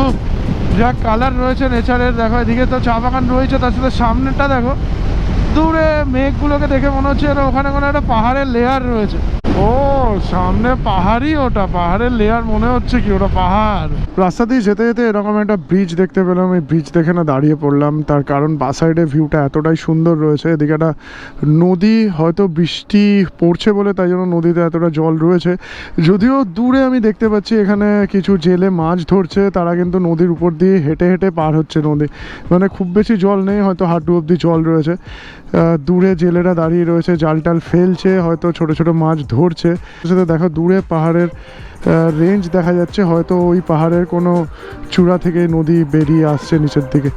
Speaker 1: যা কালার রয়েছে নেচারের, দেখো এদিকে তো চা বাগান রয়েছে, তার সাথে সামনেটা দেখো, দূরে মেঘগুলোকে দেখে মনে হচ্ছে ওখানে কোনো একটা পাহাড়ের লেয়ার রয়েছে। ও সামনে পাহাড়ই, ওটা পাহাড়ের লেয়ার মনে হচ্ছে কি ওটা পাহাড়। রাস্তা দিয়ে যেতে যেতে এরকম একটা ব্রিজ দেখতে পেলাম, এই ব্রিজ দেখে না দাঁড়িয়ে পড়লাম, তার কারণ বা সাইডে ভিউটা এতটাই সুন্দর রয়েছে। এদিকে একটা নদী, হয়তো বৃষ্টি পড়ছে বলে তাই জন্য নদীতে এতটা জল রয়েছে। যদিও দূরে আমি দেখতে পাচ্ছি এখানে কিছু জেলে মাছ ধরছে, তারা কিন্তু নদীর উপর দিয়ে হেঁটে হেঁটে পার হচ্ছে নদী, মানে খুব বেশি জল নেই, হয়তো হাঁটু অবধি জল রয়েছে। দূরে জেলেরা দাঁড়িয়ে রয়েছে, জাল টাল ফেলছে, হয়তো ছোট ছোট মাছ ধরছে। সাথে দেখো দূরে পাহাড়ের রেঞ্জ দেখা যাচ্ছে, হয়তো ওই পাহাড়ের কোনো চূড়া থেকে নদী বেরিয়ে আসছে নিচের দিকে।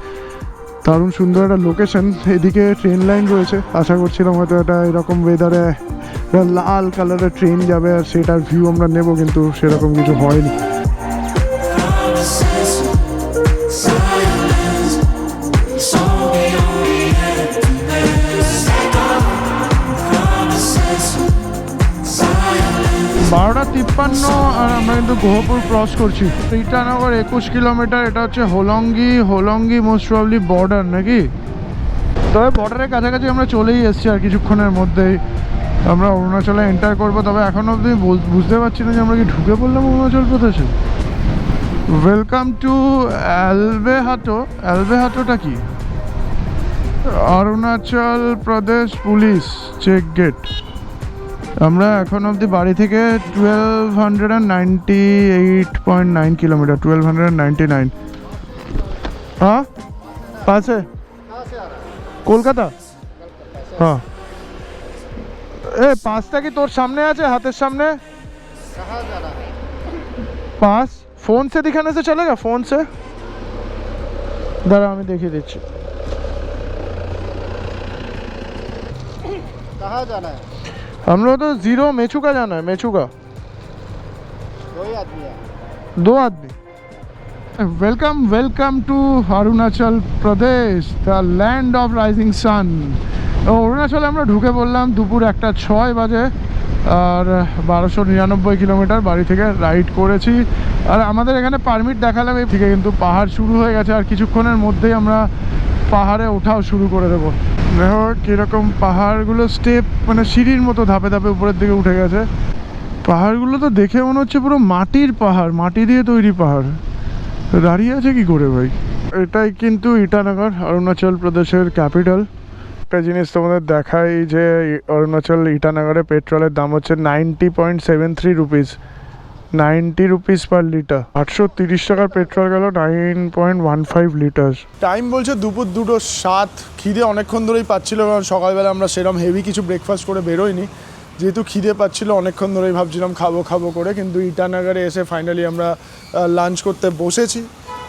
Speaker 1: দারুণ সুন্দর একটা লোকেশন। এদিকে ট্রেন লাইন রয়েছে, আশা করছিলাম হয়তো এটা এরকম ওয়েদারে লাল কালারের ট্রেন যাবে আর সেটার ভিউ আমরা নেব, কিন্তু সেরকম কিছু হয়নি। বারোটা 53 আর আমরা কিন্তু গোহপুর ক্রস করছি। ইটানগর 21 কিলোমিটার, এটা হচ্ছে হোলঙ্গি মোস্ট প্রবলি বর্ডার নাকি। তবে বর্ডারের কাছাকাছি আমরা চলেই এসেছি, আর কিছুক্ষণের মধ্যেই আমরা অরুণাচলে এন্টার করবো। তবে এখন অবধি বুঝতে পারছি না যে আমরা কি ঢুকে পড়লাম অরুণাচল প্রদেশে। ওয়েলকাম টু অ্যালবেহাটোটা কি? Arunachal Pradesh police check gate. আমরা এখন অবধি বাড়ি থেকে 1298.9 কিলোমিটার, 1299। हाँ कहाँ से? কলকাতা। হ্যাঁ, এ পাঁচটা কি তোর সামনে আছে, হাতের সামনে? पास फ़ोन से दिखाने से चलेगा? फ़ोन से दादा हमें देखिए दीजिए।
Speaker 5: कहाँ जाना है?
Speaker 1: हम लोग तो ज़ीरो मेचुका जाना है, मेचुका।
Speaker 5: 2 ही आदमी है।
Speaker 1: 2 आदमी। Welcome to Arunachal Pradesh, the land of rising sun. অরুণাচলে আমরা ঢুকে পড়লাম দুপুর 1:06 বাজে, আর 1299 কিলোমিটার বাড়ি থেকে রাইড করেছি। আর আমাদের এখানে পারমিট দেখালাম এই থেকে, কিন্তু পাহাড় শুরু হয়ে গেছে আর কিছুক্ষণের মধ্যেই আমরা পাহাড়ে ওঠাও শুরু করে দেবো। দেখো কীরকম পাহাড়গুলো স্টেপ, মানে সিঁড়ির মতো ধাপে ধাপে উপরের দিকে উঠে গেছে। পাহাড়গুলো তো দেখে মনে হচ্ছে পুরো মাটির পাহাড়, মাটি দিয়ে তৈরি পাহাড়। দাঁড়িয়ে আছে কি করে ভাই? এটাই কিন্তু ইটানগর, অরুণাচল প্রদেশের ক্যাপিটাল। একটা জিনিস তোমাদের দেখাই যে অরুণাচল ইটানগরে পেট্রোলের দাম হচ্ছে 90.73 রুপিস, 90 রুপিস পার লিটার। 830 টাকার পেট্রোল গেল 9.15 লিটার। টাইম বলছে দুপুর 2:07। খিদে অনেকক্ষণ ধরেই পাচ্ছিল, কারণ সকালবেলা আমরা সেরকম হেভি কিছু ব্রেকফাস্ট করে বেরোইনি। যেহেতু খিদে পাচ্ছিল অনেকক্ষণ ধরেই ভাবছিলাম খাবো করে, কিন্তু ইটানগরে এসে ফাইনালি আমরা লাঞ্চ করতে বসেছি।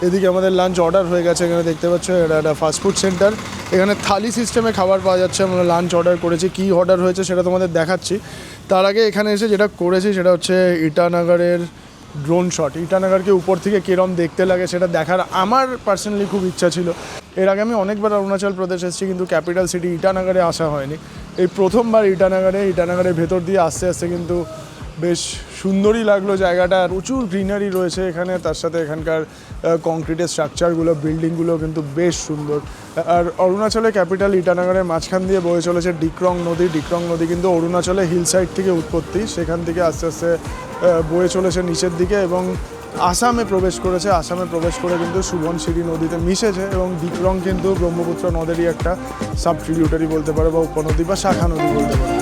Speaker 1: এদিকে আমাদের লাঞ্চ অর্ডার হয়ে গেছে, এখানে দেখতে পাচ্ছ এটা একটা ফাস্টফুড সেন্টার। এখানে থালি সিস্টেমে খাবার পাওয়া যাচ্ছে। আমরা লাঞ্চ অর্ডার করেছি, কী অর্ডার হয়েছে সেটা তোমাদের দেখাচ্ছি। তার আগে এখানে এসে যেটা করেছি সেটা হচ্ছে ইটানগরের ড্রোন শট। ইটানগরকে উপর থেকে কীরকম দেখতে লাগে সেটা দেখার আমার পার্সোনালি খুব ইচ্ছা ছিল। এর আগে আমি অনেকবার অরুণাচল প্রদেশ এসেছি, কিন্তু ক্যাপিটাল সিটি ইটানগরে আসা হয়নি। এই প্রথমবার ইটানগরের ভেতর দিয়ে আস্তে আস্তে কিন্তু বেশ সুন্দরই লাগলো জায়গাটা। প্রচুর গ্রিনারি রয়েছে এখানে, তার সাথে এখানকার কংক্রিটের স্ট্রাকচারগুলো, বিল্ডিংগুলো কিন্তু বেশ সুন্দর। আর অরুণাচলের ক্যাপিটাল ইটানগরের মাঝখান দিয়ে বয়ে চলেছে ডিক্রং নদী। ডিক্রং নদী কিন্তু অরুণাচলে হিল সাইড থেকে উৎপত্তি, সেখান থেকে আস্তে আস্তে বয়ে চলেছে নিচের দিকে এবং আসামে প্রবেশ করেছে। আসামে প্রবেশ করে কিন্তু সুবনশিরি নদীতে মিশেছে, এবং ডিক্রং কিন্তু ব্রহ্মপুত্র নদেরই একটা সাব ট্রিবিউটারি বলতে পারে, বা উপনদী বা শাখা নদী বলতে পারে।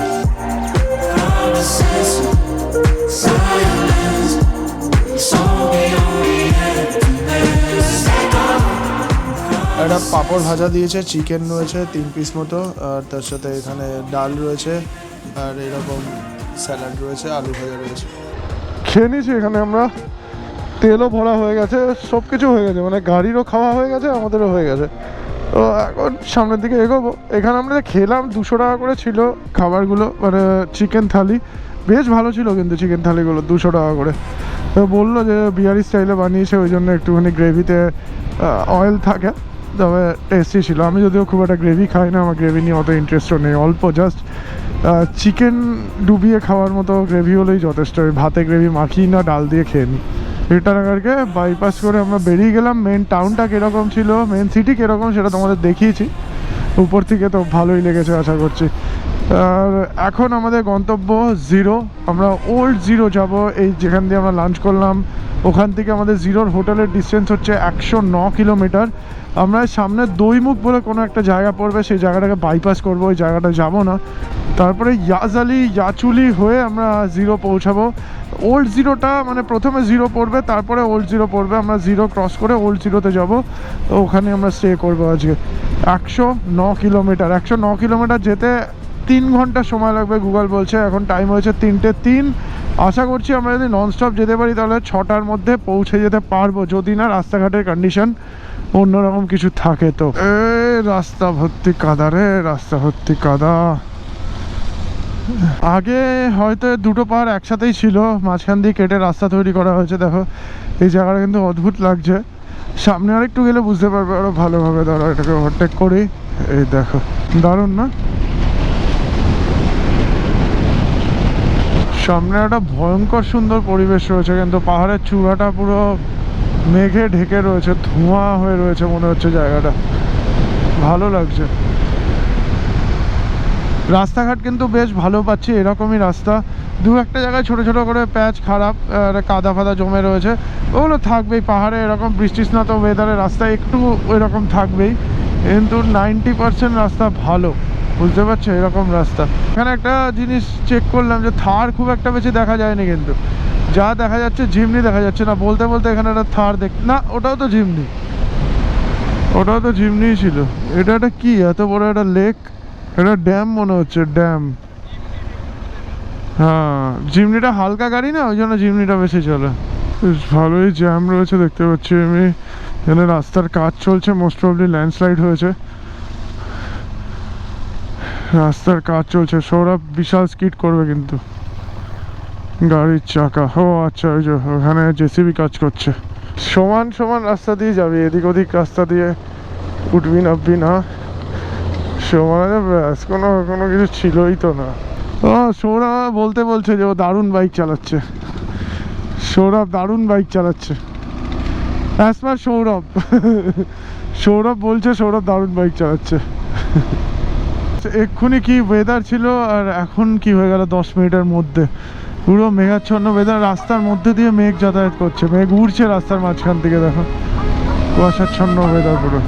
Speaker 1: একটা পাঁপড় ভাজা দিয়েছে, চিকেন রয়েছে 3 পিস মতো, আর তার সাথে এখানে ডাল রয়েছে, আর এরকম স্যালাড রয়েছে, আলু ভাজা রয়েছে। খেয়ে নিয়েছি এখানে আমরা, তেলও ভরা হয়ে গেছে, সব কিছু হয়ে গেছে, মানে গাড়িরও খাওয়া হয়ে গেছে, আমাদেরও হয়ে গেছে। তো এখন সামনের দিকে এগোবো। এখানে আমরা খেলাম 200 টাকা করে ছিল খাবারগুলো, মানে চিকেন থালি বেশ ভালো ছিল, কিন্তু চিকেন থালিগুলো 200 টাকা করে। তো বললো যে বিহারি স্টাইলে বানিয়েছে, ওই জন্য একটুখানি গ্রেভিতে অয়েল থাকে, তবে টেস্টি ছিল। আমি যদিও খুব একটা গ্রেভি খাই না, আমার গ্রেভি নিয়ে অত ইন্টারেস্টও নেই, অল্প জাস্ট চিকেন ডুবিয়ে খাওয়ার মতো গ্রেভি হলেই যথেষ্ট। ভাতে গ্রেভি মাখি না, ডাল দিয়ে খেয়ে নিই। ইটানগরকে বাইপাস করে আমরা বেরিয়ে গেলাম। মেন টাউনটা কীরকম ছিল, মেন সিটি কীরকম সেটা তোমাদের দেখিয়েছি, উপর থেকে তো ভালোই লেগেছে আশা করছি। আর এখন আমাদের গন্তব্য জিরো। আমরা ওল্ড জিরো যাব, এই যেখান দিয়ে আমরা লাঞ্চ করলাম ওখান থেকে আমাদের জিরোর হোটেলের ডিস্টেন্স হচ্ছে 109 কিলোমিটার। আমরা সামনে দইমুখ বলে কোনো একটা জায়গা পড়বে, সেই জায়গাটাকে বাইপাস করবো, ওই জায়গাটা যাবো না। তারপরে ইয়াচুলি হয়ে আমরা জিরো পৌঁছাবো। ওল্ড জিরোটা মানে প্রথমে জিরো পড়বে, তারপরে ওল্ড জিরো পড়বে। আমরা জিরো ক্রস করে ওল্ড জিরোতে যাবো, তো ওখানে আমরা স্টে করবো আজকে। 109 কিলোমিটার, 109 কিলোমিটার যেতে 3 ঘন্টা সময় লাগবে গুগল বলছে। এখন টাইম হয়েছে 3:03। আশা করছি আমরা যদি ননস্টপ যেতে পারি তাহলে 6টার মধ্যে পৌঁছে যেতে পারবো, যদি না রাস্তাঘাটের কন্ডিশন অন্যরকম কিছু থাকে। তো রাস্তা ভর্তি কাদা রে, রাস্তা ভর্তি কাদা। আগে হয়তো দুটো পাহাড় একসাথেই ছিল, মাঝখান দিয়ে কেটে রাস্তা তৈরি করা হয়েছে। দেখো এই জায়গাটা কিন্তু অদ্ভুত লাগছে। সামনে আরেকটু গেলে বুঝতে পারবে আরো ভালোভাবে। ধরো এটাকে ওভারটেক করি, এই দেখো দারুণ না? সামনে একটা ভয়ঙ্কর সুন্দর পরিবেশ রয়েছে, কিন্তু পাহাড়ের চূড়াটা পুরো মেঘে ঢেকে রয়েছে, ধোঁয়া হয়ে রয়েছে মনে হচ্ছে জায়গাটা। ভালো লাগছে। রাস্তাঘাট কিন্তু বেশ ভালো পাচ্ছি, এরকমই রাস্তা। দু একটা জায়গায় ছোট ছোট করে প্যাচ খারাপ, কাদা ফাদা জমে রয়েছে, ওগুলো থাকবেই। পাহাড়ে এরকম বৃষ্টিস্নাত ওয়েদারে রাস্তা একটু এরকম থাকবেই, কিন্তু 90% রাস্তা ভালো, বুঝতে পারছো? এরকম রাস্তা। এখানে একটা জিনিস চেক করলাম যে থার খুব একটা বেশি দেখা যায়নি, কিন্তু যা দেখা যাচ্ছে জিমনি দেখা যাচ্ছে না। বলতে বলতে এখানে একটা থার না, ওটাও তো জিমনি, ওটাও তো জিমনিই ছিল। এটা একটা কি এত বড় একটা লেক, এটা ড্যাম মনে হচ্ছে, ড্যাম। হ্যাঁ, জিমনিটা হালকা গাড়ি না, ওই জন্য জিমনিটা বেশি চলে। বেশ ভালোই জ্যাম রয়েছে দেখতে পাচ্ছি আমি। এখানে রাস্তার কাজ চলছে, মোস্ট প্রবলি ল্যান্ডস্লাইড হয়েছে। রাস্তার কাজ চলছে, সৌরভ বিশাল স্কিড করবে কিন্তু গাড়ির চাকা। ও আচ্ছা, ওই যে ওখানে জেসিবি কাজ করছে। সমান সমান রাস্তা দিয়ে যাবি, এদিক ওদিক রাস্তা দিয়ে উঠবি নামবি না, সমান ব্যাস, কোনো কোনো কিছু ছিলই তো না। ও সৌরভ বলতে বলছে যে ও দারুণ বাইক চালাচ্ছে, সৌরভ দারুণ বাইক চালাচ্ছে অ্যাজ পার সৌরভ। সৌরভ বলছে সৌরভ দারুণ বাইক চালাচ্ছে। এক্ষুনি কি ওয়েদার ছিল আর এখন কি হয়ে গেল 10 মিনিটের মধ্যে, পুরো মেঘাচ্ছন্ন ওয়েদার। রাস্তার মধ্যে দিয়ে মেঘ যাতায়াত করছে, মেঘ উড়ছে রাস্তার মাঝখান থেকে, দেখো কুয়াশাচ্ছন্ন ওয়েদার পুরো।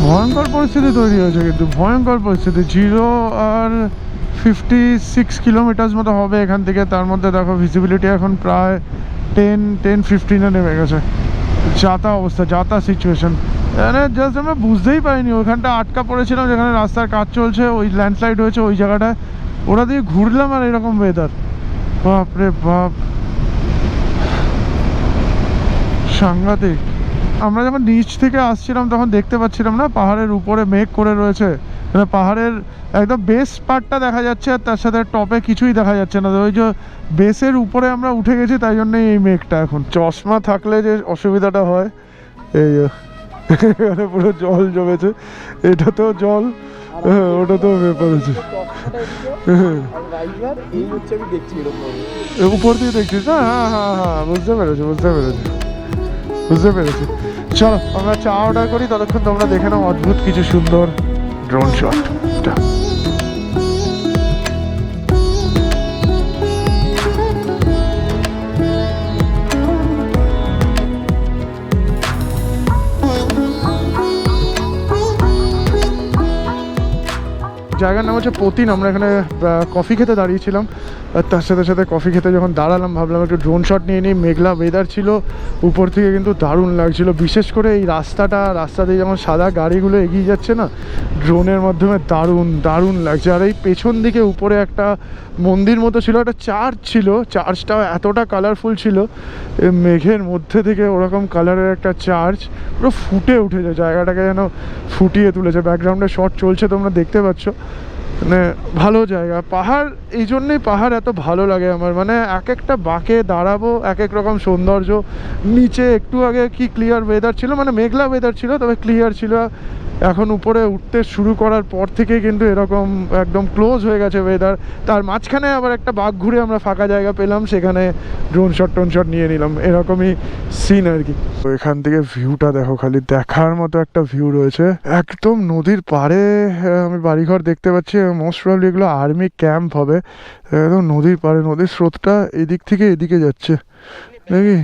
Speaker 1: ভয়ঙ্কর পরিস্থিতি তৈরি হয়েছে কিন্তু, ভয়ঙ্কর পরিস্থিতি। 0 আর 56 কিলোমিটার মতো হবে এখান থেকে। তার মধ্যে দেখো ভিজিবিলিটি এখন প্রায় 10-15-এ নেমে গেছে। যাতা অবস্থা, যাতা সিচুয়েশন, মানে জাস্ট আমরা বুঝতেই পারিনি। ওইখানটা আটকা পড়েছিলাম যেখানে রাস্তার কাজ চলছে, ওই ল্যান্ডস্লাইড হয়েছে ওই জায়গাটায়, ওরা দিয়ে ঘুরলাম আর এরকম ওয়েদার, বাপরে বাপ সাংঘাতিক। আমরা যখন নিচ থেকে আসছিলাম তখন দেখতে পাচ্ছিলাম না পাহাড়ের উপরে মেঘ করে রয়েছে, মানে পাহাড়ের একদম বেস পার্টটা দেখা যাচ্ছে আর তার সাথে টপে কিছুই দেখা যাচ্ছে না। ওই যে বেসের উপরে আমরা উঠে গেছি, তাই জন্যই এই মেঘটা। এখন চশমা থাকলে যে অসুবিধাটা হয়, এই এখানে পুরো জল জমেছে, এটাতেও জল, ওটাতেও ব্যাপার আছে। উপর দিয়ে দেখছিস না? হ্যাঁ হ্যাঁ হ্যাঁ, বুঝতে পেরেছি বুঝতে পেরেছি বুঝতে পেরেছি। চলো আমরা চা অর্ডার করি, ততক্ষণ তোমরা দেখে নাও অদ্ভুত কিছু সুন্দর ড্রোন শট। জায়গার নাম হচ্ছে পতিন। আমরা এখানে কফি খেতে দাঁড়িয়েছিলাম, আর তার সাথে সাথে কফি খেতে যখন দাঁড়ালাম ভাবলাম একটু ড্রোন শট নিয়ে নিই। মেঘলা ওয়েদার ছিল, উপর থেকে কিন্তু দারুণ লাগছিল। বিশেষ করে এই রাস্তা দিয়ে যখন সাদা গাড়িগুলো এগিয়ে যাচ্ছে না, ড্রোনের মাধ্যমে দারুণ দারুণ লাগছে। আর এই পেছন দিকে উপরে একটা মন্দির মতো ছিল, একটা চার্চ ছিল, চার্চটাও এতটা কালারফুল ছিল, মেঘের মধ্যে থেকে ওরকম কালারের একটা চার্চ পুরো ফুটে উঠেছে, জায়গাটাকে যেন ফুটিয়ে তুলেছে। ব্যাকগ্রাউন্ডে শট চলছে তোমরা দেখতে পাচ্ছ, মানে ভালো জায়গা। পাহাড়, এই জন্যেই পাহাড় এত ভালো লাগে আমার, মানে এক একটা বাঁকে দাঁড়াবো এক এক রকম সৌন্দর্য। নিচে একটু আগে কি ক্লিয়ার ওয়েদার ছিল, মানে মেঘলা ওয়েদার ছিল তবে ক্লিয়ার ছিল। এখন উপরে উঠতে শুরু করার পর থেকে কিন্তু এরকম একদম ক্লোজ হয়ে গেছে ওয়েদার। তার মাঝখানে আবার একটা বাঁক ঘুরে আমরা ফাঁকা জায়গা পেলাম, সেখানে ড্রোন শট নিয়ে নিলাম, এরকমই সিন আর কি। তো এখান থেকে ভিউটা দেখো, খালি দেখার মতো একটা ভিউ রয়েছে একদম নদীর পাড়ে। আমি বাড়িঘর দেখতে পাচ্ছি, মোস্ট প্রবলি এগুলো আর্মি ক্যাম্প হবে। একদম নদীর পাড়ে, নদীর স্রোতটা এদিক থেকে এদিকে যাচ্ছে নাকি?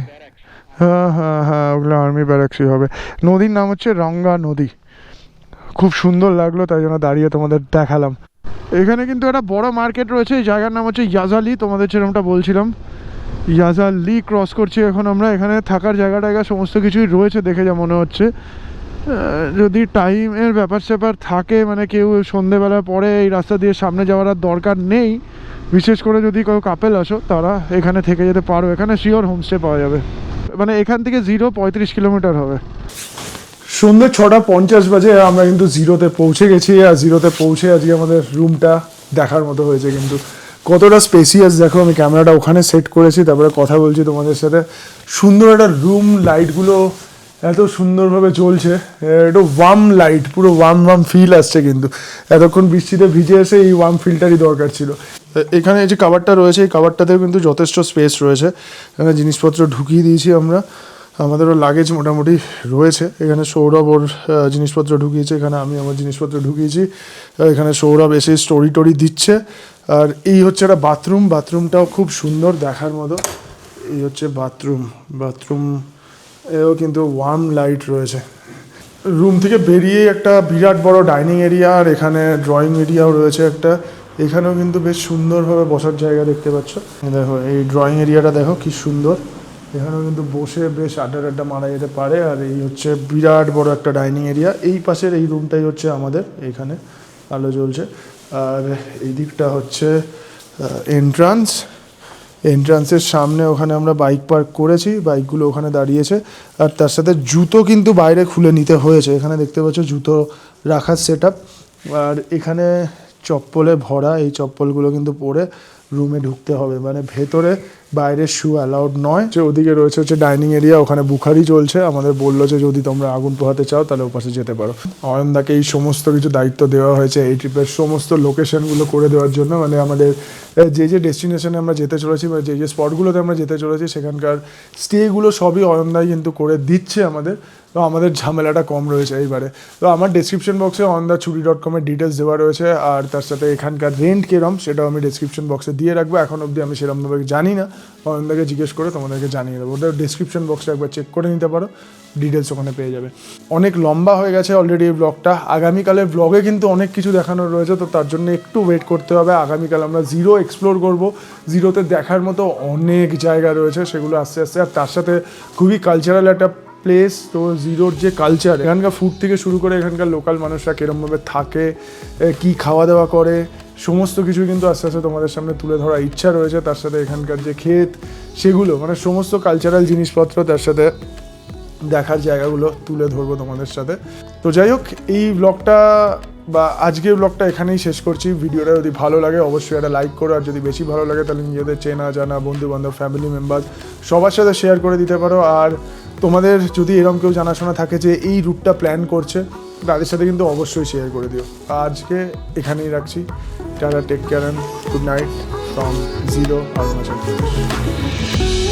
Speaker 1: হ্যাঁ হ্যাঁ হ্যাঁ, ওগুলো আর্মি ব্যারাকসই হবে। নদীর নাম হচ্ছে রঙ্গা নদী। খুব সুন্দর লাগলো, তাই জন্য দাঁড়িয়ে তোমাদের দেখালাম। এখানে কিন্তু একটা বড় মার্কেট রয়েছে, এই জায়গার নাম হচ্ছে ইয়াজালি, তোমাদের যেরকমটা বলছিলাম। ইয়াজালি ক্রস করছি এখন আমরা। এখানে থাকার জায়গা টায়গা সমস্ত কিছুই রয়েছে দেখে যা মনে হচ্ছে। যদি টাইমের ব্যাপার স্যাপার থাকে, মানে কেউ সন্ধেবেলা পরে এই রাস্তা দিয়ে সামনে যাওয়ার আর দরকার নেই, বিশেষ করে যদি কেউ কাপেল আসো তারা এখানে থেকে যেতে পারো। এখানে শিওর হোমস্টে পাওয়া যাবে, মানে এখান থেকে 35 কিলোমিটার হবে। সন্ধ্যে 6:50 বাজে আমরা কিন্তু জিরোতে পৌঁছে গেছি। আর জিরোতে পৌঁছে আজকে আমাদের রুমটা দেখার মতো হয়েছে কিন্তু, কতটা স্পেসিয়াস দেখো। আমি ক্যামেরাটা ওখানে সেট করেছি, তারপরে কথা বলছি তোমাদের সাথে। সুন্দর একটা রুম, লাইটগুলো এত সুন্দরভাবে জ্বলছে, একটু ওয়ার্ম লাইট, পুরো ওয়ার্ম ফিল আসছে। কিন্তু এতক্ষণ বৃষ্টিতে ভিজে এসে এই ওয়ার্ম ফিলটারই দরকার ছিল। এখানে এই যে কাভারটা রয়েছে, এই কাভারটাতেও কিন্তু যথেষ্ট স্পেস রয়েছে। এখানে জিনিসপত্র ঢুকিয়ে দিয়েছি আমরা, আমাদেরও লাগেজ মোটামুটি রয়েছে। এখানে সৌরভ ওর জিনিসপত্র ঢুকিয়েছে, এখানে আমি আমার জিনিসপত্র ঢুকিয়েছি। এখানে সৌরভ এসে স্টোরি দিচ্ছে। আর এই হচ্ছে একটা বাথরুমটাও খুব সুন্দর দেখার মতো। এই হচ্ছে বাথরুম এও কিন্তু ওয়ার্ম লাইট রয়েছে। রুম থেকে বেরিয়ে একটা বিরাট বড় ডাইনিং এরিয়া, আর এখানে ড্রয়িং এরিয়াও রয়েছে একটা। এখানেও কিন্তু বেশ সুন্দরভাবে বসার জায়গা দেখতে পাচ্ছ। দেখো এই ড্রয়িং এরিয়াটা দেখো কি সুন্দর, এখানেও কিন্তু বসে বেশ আড্ডা মারা যেতে পারে। আর এই হচ্ছে বিরাট বড় একটা ডাইনিং এরিয়া। এই পাশের এই রুমটাই হচ্ছে আমাদের, এখানে আলো জ্বলছে। আর এই দিকটা হচ্ছে এন্ট্রান্সের সামনে, ওখানে আমরা বাইক পার্ক করেছি, বাইকগুলো ওখানে দাঁড়িয়েছে। আর তার সাথে জুতো কিন্তু বাইরে খুলে নিতে হয়েছে। এখানে দেখতে পাচ্ছ জুতো রাখার সেট আপ। আর এখানে চপ্পলে ভরা, এই চপ্পলগুলো কিন্তু পরে রুমে ঢুকতে হবে, মানে ভেতরে বাইরের শু অ্যালাউড নয়। যে ওদিকে রয়েছে হচ্ছে ডাইনিং এরিয়া, ওখানে বুখারি চলছে। আমাদের বললো যে যদি তোমরা আগুন পোহাতে চাও তাহলে ওপাশে যেতে পারো। অয়নদাকে এই সমস্ত কিছু দায়িত্ব দেওয়া হয়েছে এই ট্রিপের সমস্ত লোকেশনগুলো করে দেওয়ার জন্য। মানে আমাদের যে ডেস্টিনেশনে আমরা যেতে চলেছি বা যে স্পটগুলোতে আমরা যেতে চলেছি সেখানকার স্টেগুলো সবই অয়নদাই কিন্তু করে দিচ্ছে আমাদের। তো আমাদের ঝামেলাটা কম রয়েছে এইবারে। তো আমার ডেসক্রিপশন বক্সে onthachuri.com-এর ডিটেলস দেওয়া রয়েছে। আর তার সাথে এখানকার রেন্ট কিরম সেটাও আমি ডেসক্রিপশন বক্সে দিয়ে রাখবো। এখন অবধি আমি সেরকমভাবে জানি না, অয়নদাকে জিজ্ঞেস করে তোমাদেরকে জানিয়ে দেবো। ওটা ডেসক্রিপশন বক্সে একবার চেক করে নিতে পারো, ডিটেলস ওখানে পেয়ে যাবে। অনেক লম্বা হয়ে গেছে অলরেডি এই ব্লগটা। আগামীকালের ব্লগে কিন্তু অনেক কিছু দেখানোর রয়েছে, তো তার জন্য একটু ওয়েট করতে হবে। আগামীকাল আমরা জিরো এক্সপ্লোর করব। জিরোতে দেখার মতো অনেক জায়গা রয়েছে, সেগুলো আস্তে আস্তে। আর তার সাথে খুবই কালচারাল একটা প্লেস। তো জিরোর যে কালচার, এখানকার ফুড থেকে শুরু করে এখানকার লোকাল মানুষরা কীরমভাবে থাকে, কি খাওয়া দাওয়া করে, সমস্ত কিছু কিন্তু আস্তে আস্তে তোমাদের সামনে তুলে ধরার ইচ্ছা রয়েছে। তার সাথে এখানকার যে ক্ষেত সেগুলো, মানে সমস্ত কালচারাল জিনিসপত্র, তার সাথে দেখার জায়গাগুলো তুলে ধরবো তোমাদের সাথে। তো যাই হোক, এই ব্লগটা বা আজকের ব্লগটা এখানেই শেষ করছি। ভিডিওটা যদি ভালো লাগে অবশ্যই একটা লাইক করো। আর যদি বেশি ভালো লাগে তাহলে নিজেদের চেনা জানা বন্ধু বান্ধব ফ্যামিলি মেম্বার্স সবার সাথে শেয়ার করে দিতে পারো। আর তোমাদের যদি এরকম কেউ জানাশোনা থাকে যে এই রুটটা প্ল্যান করছে, তাদের সাথে কিন্তু অবশ্যই শেয়ার করে দিও। আজকে এখানেই রাখছি। টাটা, take care and good night from Ziro Arunachal Pradesh.